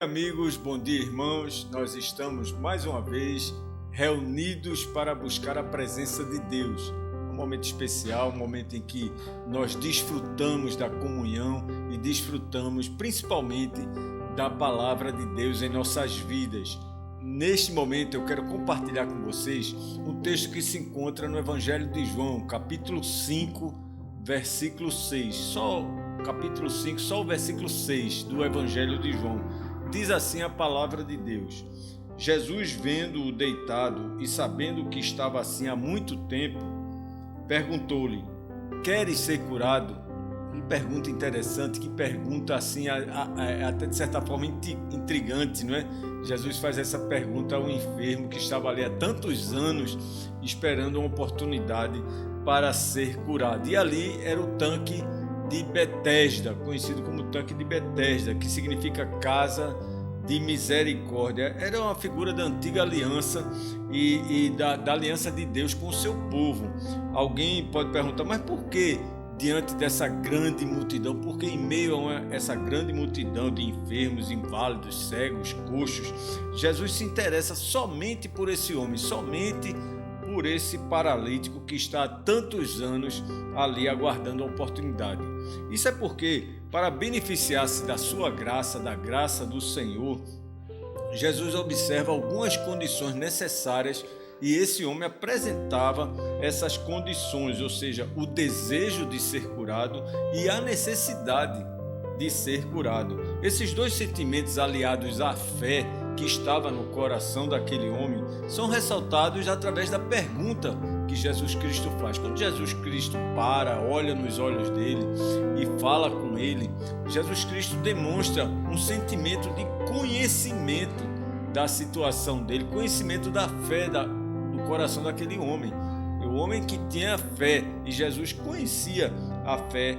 Amigos, bom dia, irmãos. Nós estamos mais uma vez reunidos para buscar a presença de Deus. Um momento especial, um momento em que nós desfrutamos da comunhão e desfrutamos principalmente da palavra de Deus em nossas vidas. Neste momento eu quero compartilhar com vocês um texto que se encontra no Evangelho de João, capítulo 5, versículo 6. Só o capítulo 5, só o versículo 6 do Evangelho de João. Diz assim a palavra de Deus: Jesus, vendo-o deitado e sabendo que estava assim há muito tempo, perguntou-lhe: queres ser curado? Que pergunta interessante, que pergunta assim, até de certa forma intrigante, não é? Jesus faz essa pergunta ao enfermo que estava ali há tantos anos esperando uma oportunidade para ser curado. E ali era o tanque de Betesda, conhecido como tanque de Betesda, que significa casa de misericórdia. Era uma figura da antiga aliança e da aliança de Deus com o seu povo. Alguém pode perguntar, mas por que diante dessa grande multidão, por que em meio a essa grande multidão de enfermos, inválidos, cegos, coxos, Jesus se interessa somente por esse homem, somente por esse paralítico que está há tantos anos ali aguardando a oportunidade? Isso é porque, para beneficiar-se da sua graça, da graça do Senhor, Jesus observa algumas condições necessárias e esse homem apresentava essas condições, ou seja, o desejo de ser curado e a necessidade de ser curado. Esses dois sentimentos aliados à fé que estava no coração daquele homem são ressaltados através da pergunta que Jesus Cristo faz. Quando Jesus Cristo olha nos olhos dele e fala com ele, Jesus Cristo demonstra um sentimento de conhecimento da situação dele, conhecimento da fé do coração daquele homem. O homem que tinha fé, e Jesus conhecia a fé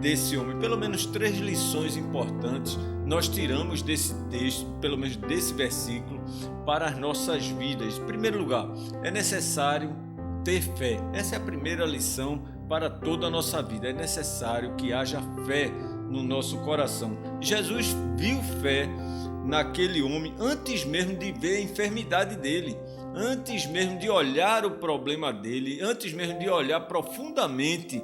desse homem. Pelo menos 3 lições importantes nós tiramos desse texto, pelo menos desse versículo, para as nossas vidas. Em primeiro lugar, é necessário ter fé. Essa é a primeira lição para toda a nossa vida. É necessário que haja fé no nosso coração. Jesus viu fé naquele homem antes mesmo de ver a enfermidade dele, antes mesmo de olhar o problema dele, antes mesmo de olhar profundamente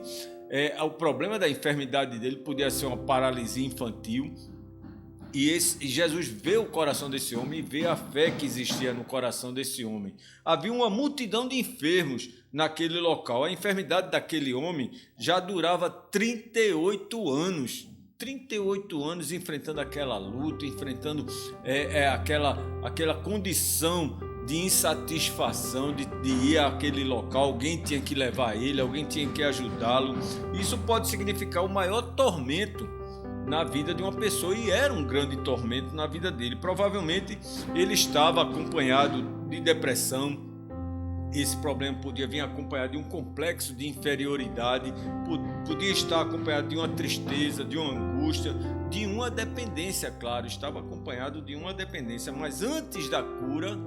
o problema da enfermidade dele. Podia ser uma paralisia infantil. E Jesus vê o coração desse homem e vê a fé que existia no coração desse homem. Havia uma multidão de enfermos naquele local. A enfermidade daquele homem já durava 38 anos. 38 anos enfrentando aquela luta, enfrentando aquela condição de insatisfação, de ir àquele local. Alguém tinha que levar ele, alguém tinha que ajudá-lo. Isso pode significar o maior tormento na vida de uma pessoa, e era um grande tormento na vida dele. Provavelmente ele estava acompanhado de depressão. Esse problema podia vir acompanhado de um complexo de inferioridade, podia estar acompanhado de uma tristeza, de uma angústia, de uma dependência. Claro, estava acompanhado de uma dependência, mas antes da cura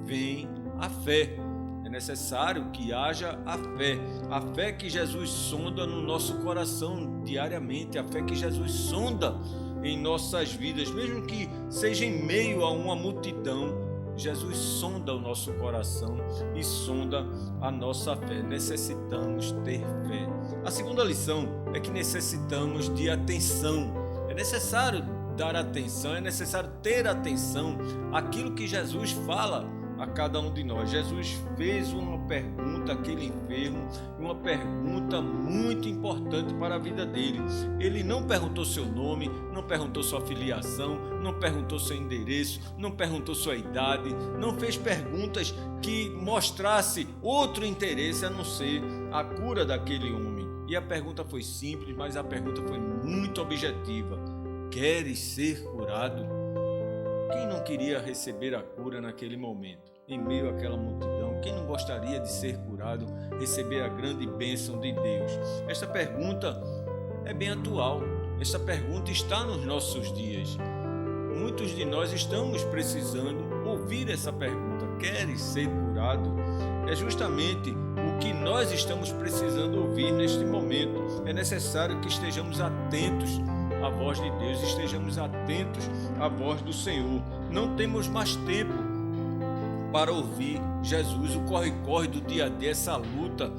vem a fé. É necessário que haja a fé que Jesus sonda no nosso coração diariamente, a fé que Jesus sonda em nossas vidas, mesmo que seja em meio a uma multidão. Jesus sonda o nosso coração e sonda a nossa fé. Necessitamos ter fé. A segunda lição é que necessitamos de atenção. É necessário dar atenção, é necessário ter atenção àquilo que Jesus fala a cada um de nós. Jesus fez uma pergunta àquele enfermo, uma pergunta muito importante para a vida dele. Ele não perguntou seu nome, não perguntou sua filiação, não perguntou seu endereço, não perguntou sua idade, não fez perguntas que mostrasse outro interesse a não ser a cura daquele homem. E a pergunta foi simples, mas a pergunta foi muito objetiva: queres ser curado? Quem não queria receber a cura naquele momento, em meio àquela multidão? Quem não gostaria de ser curado, receber a grande bênção de Deus? Esta pergunta é bem atual. Esta pergunta está nos nossos dias. Muitos de nós estamos precisando ouvir essa pergunta: queres ser curado? É justamente o que nós estamos precisando ouvir neste momento. É necessário que estejamos atentos à voz de Deus, estejamos atentos à voz do Senhor. Não temos mais tempo para ouvir Jesus, o corre-corre do dia a dia, essa luta,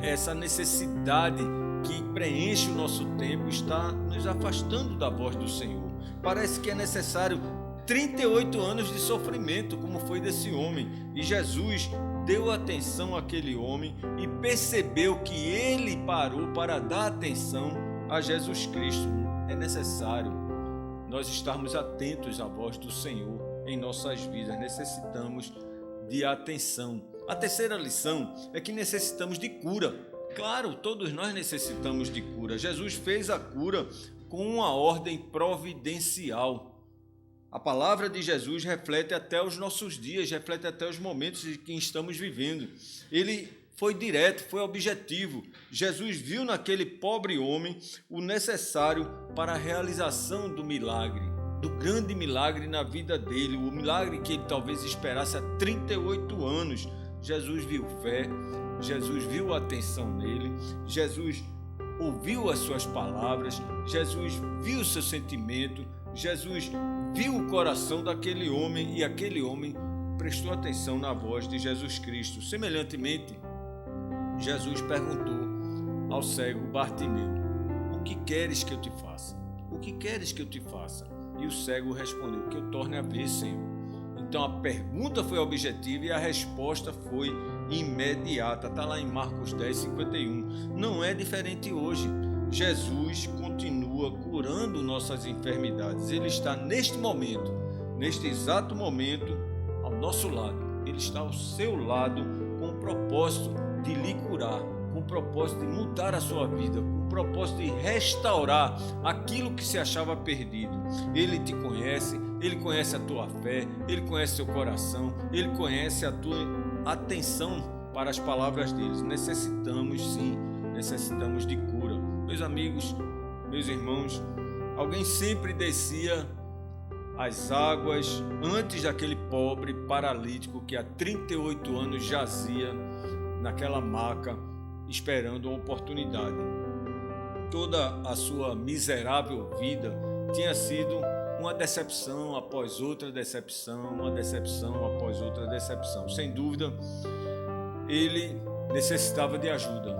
essa necessidade que preenche o nosso tempo está nos afastando da voz do Senhor. Parece que é necessário 38 anos de sofrimento, como foi desse homem, e Jesus deu atenção àquele homem e percebeu que ele parou para dar atenção a Jesus Cristo. É necessário nós estarmos atentos à voz do Senhor em nossas vidas, necessitamos de atenção. A terceira lição é que necessitamos de cura. Claro, todos nós necessitamos de cura. Jesus fez a cura com uma ordem providencial. A palavra de Jesus reflete até os nossos dias, reflete até os momentos em que estamos vivendo. Ele foi direto, foi objetivo. Jesus viu naquele pobre homem o necessário para a realização do milagre, do grande milagre na vida dele, o milagre que ele talvez esperasse há 38 anos. Jesus viu fé, Jesus viu a atenção nele, Jesus ouviu as suas palavras, Jesus viu o seu sentimento, Jesus viu o coração daquele homem e aquele homem prestou atenção na voz de Jesus Cristo. Semelhantemente, Jesus perguntou ao cego Bartimeu: o que queres que eu te faça? O que queres que eu te faça? E o cego respondeu: que eu torne a ver, Senhor. Então a pergunta foi objetiva e a resposta foi imediata. Está lá em Marcos 10:51. Não é diferente hoje. Jesus continua curando nossas enfermidades. Ele está neste momento, neste exato momento, ao nosso lado. Ele está ao seu lado com o propósito de lhe curar, com o propósito de mudar a sua vida, com o propósito de restaurar aquilo que se achava perdido. Ele te conhece, ele conhece a tua fé, ele conhece seu coração, ele conhece a tua atenção para as palavras deles. Necessitamos sim, necessitamos de cura. Meus amigos, meus irmãos, alguém sempre descia as águas antes daquele pobre paralítico que há 38 anos jazia naquela maca esperando uma oportunidade. Toda a sua miserável vida tinha sido uma decepção após outra decepção, uma decepção após outra decepção. Sem dúvida, ele necessitava de ajuda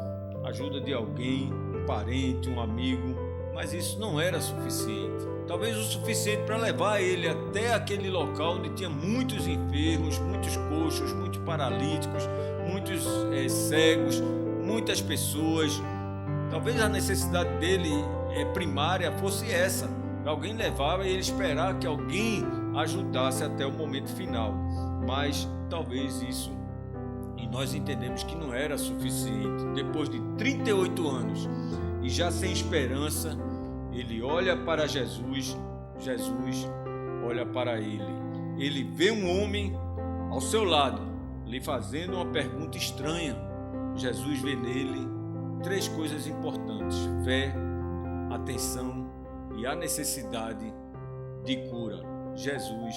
de alguém, um parente, um amigo, mas isso não era suficiente. Talvez o suficiente para levar ele até aquele local onde tinha muitos enfermos, muitos coxos, muitos paralíticos, muitos cegos, muitas pessoas. Talvez a necessidade dele primária fosse essa: alguém levava e ele esperar que alguém ajudasse até o momento final. Mas talvez isso, e nós entendemos que não era suficiente. Depois de 38 anos e já sem esperança, ele olha para Jesus, Jesus olha para ele. Ele vê um homem ao seu lado, lhe fazendo uma pergunta estranha. Jesus vê nele três coisas importantes: fé, atenção e a necessidade de cura. Jesus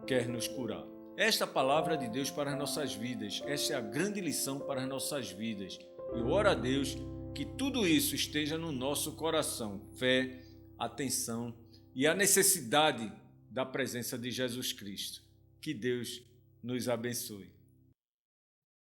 quer nos curar. Esta palavra de Deus para as nossas vidas, esta é a grande lição para as nossas vidas. E oro a Deus que tudo isso esteja no nosso coração: fé, atenção e a necessidade da presença de Jesus Cristo. Que Deus nos abençoe.